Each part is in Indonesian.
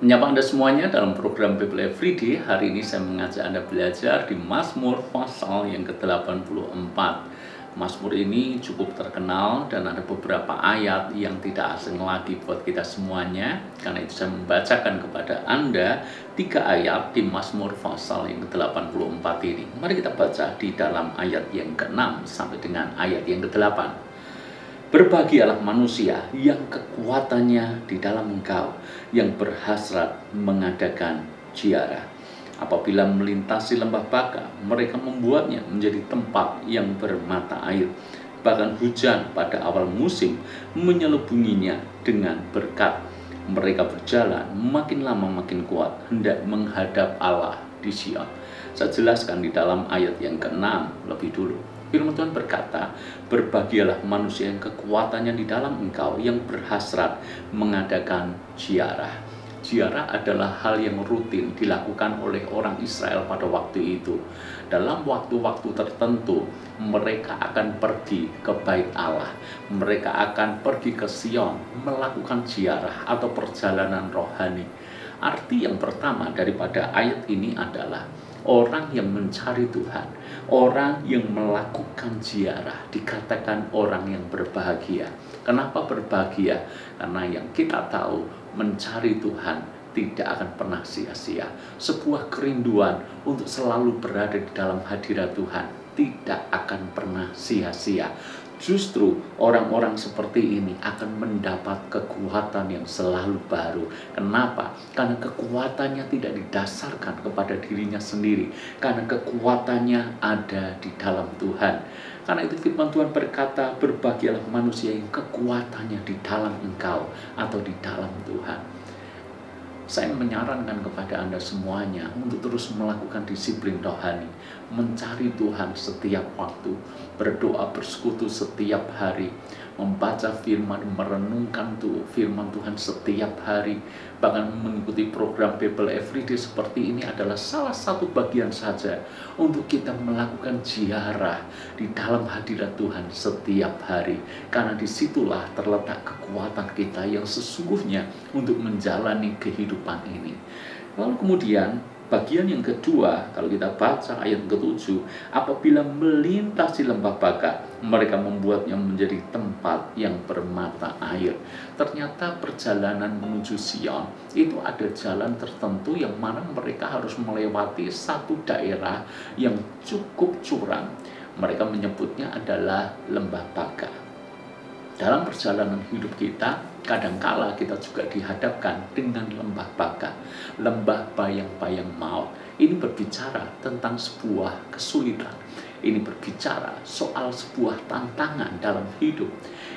Menyapa Anda semuanya dalam program Bible Everyday. Hari ini saya mengajak Anda belajar di Mazmur pasal yang ke-84. Mazmur ini cukup terkenal dan ada beberapa ayat yang tidak asing lagi buat kita semuanya. Karena itu saya membacakan kepada Anda 3 ayat di Mazmur pasal yang ke-84 ini. Mari kita baca di dalam ayat yang ke-6 sampai dengan ayat yang ke-8. Berbahagialah manusia yang kekuatannya di dalam Engkau, yang berhasrat mengadakan ziarah. Apabila melintasi lembah Baka, mereka membuatnya menjadi tempat yang bermata air. Bahkan hujan pada awal musim menyelubunginya dengan berkat. Mereka berjalan makin lama makin kuat, hendak menghadap Allah di Sion. Saya jelaskan di dalam ayat yang ke-6 lebih dulu. Firman Tuhan berkata, berbahagialah manusia yang kekuatannya di dalam Engkau, yang berhasrat mengadakan ziarah. Ziarah adalah hal yang rutin dilakukan oleh orang Israel pada waktu itu. Dalam waktu-waktu tertentu, mereka akan pergi ke Bait Allah. Mereka akan pergi ke Sion, melakukan ziarah atau perjalanan rohani. Arti yang pertama daripada ayat ini adalah orang yang mencari Tuhan, orang yang melakukan ziarah dikatakan orang yang berbahagia. Kenapa berbahagia? Karena yang kita tahu, mencari Tuhan tidak akan pernah sia-sia. Sebuah kerinduan untuk selalu berada di dalam hadirat Tuhan tidak akan pernah sia-sia. Justru orang-orang seperti ini akan mendapat kekuatan yang selalu baru. Kenapa? Karena kekuatannya tidak didasarkan kepada dirinya sendiri. Karena kekuatannya ada di dalam Tuhan. Karena itu firman Tuhan berkata, berbahagialah manusia yang kekuatannya di dalam Engkau atau di dalam Tuhan. Saya menyarankan kepada Anda semuanya untuk terus melakukan disiplin rohani, mencari Tuhan setiap waktu, berdoa bersekutu setiap hari, membaca firman, merenungkan firman Tuhan setiap hari. Bahkan mengikuti program Bible Everyday seperti ini adalah salah satu bagian saja untuk kita melakukan ziarah di dalam hadirat Tuhan setiap hari. Karena disitulah terletak kekuatan kita yang sesungguhnya untuk menjalani kehidupan ini. Lalu kemudian bagian yang kedua, kalau kita baca ayat ke-7, apabila melintasi lembah Baka, mereka membuatnya menjadi tempat yang bermata air. Ternyata perjalanan menuju Sion itu ada jalan tertentu yang mana mereka harus melewati satu daerah yang cukup curam. Mereka menyebutnya adalah lembah Baka. Dalam perjalanan hidup kita, kadangkala kita juga dihadapkan dengan lembah Baka, lembah bayang-bayang maut. Ini berbicara tentang sebuah kesulitan. Ini berbicara soal sebuah tantangan dalam hidup.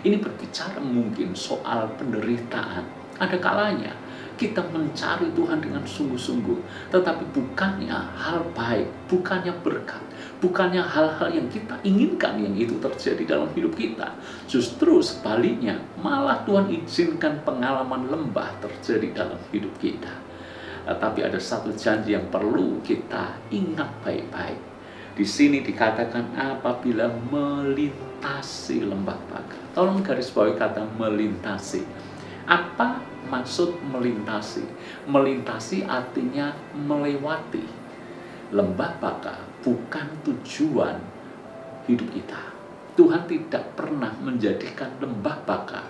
Ini berbicara mungkin soal penderitaan. Ada kalanya kita mencari Tuhan dengan sungguh-sungguh, tetapi bukannya hal baik, bukannya berkat, bukannya hal-hal yang kita inginkan yang itu terjadi dalam hidup kita. Justru sebaliknya, malah Tuhan izinkan pengalaman lembah terjadi dalam hidup kita. Tapi ada satu janji yang perlu kita ingat baik-baik. Di sini dikatakan apabila melintasi lembah Baka. Tolong garis bawahi kata melintasi. Apa maksud melintasi? Melintasi artinya melewati. Lembah Baka bukan tujuan hidup kita. Tuhan tidak pernah menjadikan lembah Baka,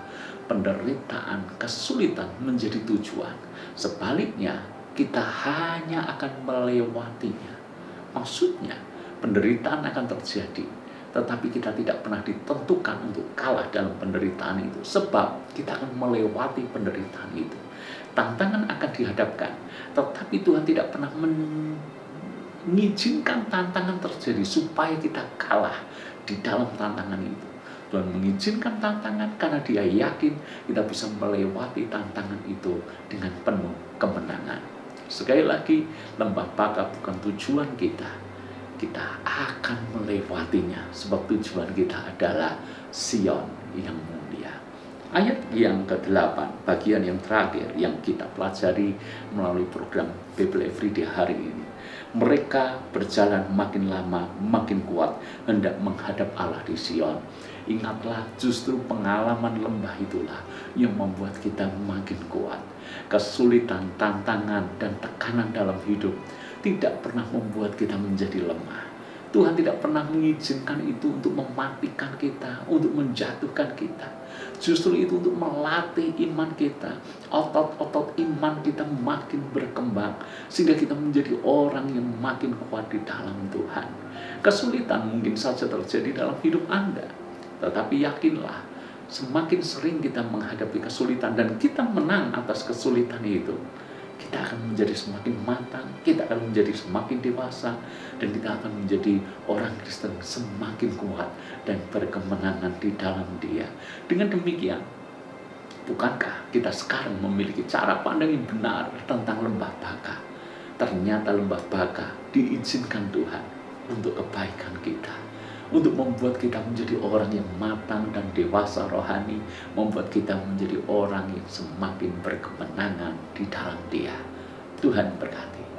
penderitaan, kesulitan menjadi tujuan. Sebaliknya, kita hanya akan melewatinya. Maksudnya, penderitaan akan terjadi, tetapi kita tidak pernah ditentukan untuk kalah dalam penderitaan itu, sebab kita akan melewati penderitaan itu. Tantangan akan dihadapkan, tetapi Tuhan tidak pernah mengizinkan tantangan terjadi supaya kita kalah di dalam tantangan itu. Tuhan mengizinkan tantangan karena Dia yakin kita bisa melewati tantangan itu dengan penuh kemenangan. Sekali lagi, lembah Baka bukan tujuan kita. Kita akan melewatinya sebab tujuan kita adalah Sion yang mulia. Ayat yang ke-8, bagian yang terakhir yang kita pelajari melalui program Bible Everyday hari ini. Mereka berjalan makin lama, makin kuat, hendak menghadap Allah di Sion. Ingatlah, justru pengalaman lembah itulah yang membuat kita makin kuat. Kesulitan, tantangan, dan tekanan dalam hidup tidak pernah membuat kita menjadi lemah. Tuhan tidak pernah mengizinkan itu untuk mematikan kita, untuk menjatuhkan kita. Justru itu untuk melatih iman kita. Otot-otot iman kita makin berkembang, sehingga kita menjadi orang yang makin kuat di dalam Tuhan. Kesulitan mungkin saja terjadi dalam hidup Anda, tetapi yakinlah, semakin sering kita menghadapi kesulitan dan kita menang atas kesulitan itu, kita akan menjadi semakin matang, kita akan menjadi semakin dewasa, dan kita akan menjadi orang Kristen semakin kuat dan berkemenangan di dalam Dia. Dengan demikian, bukankah kita sekarang memiliki cara pandang yang benar tentang lembah Baka? Ternyata lembah Baka diizinkan Tuhan untuk kebaikan kita, untuk membuat kita menjadi orang yang matang dan dewasa rohani, membuat kita menjadi orang yang semakin berkemenangan di dalam Dia. Tuhan berkati.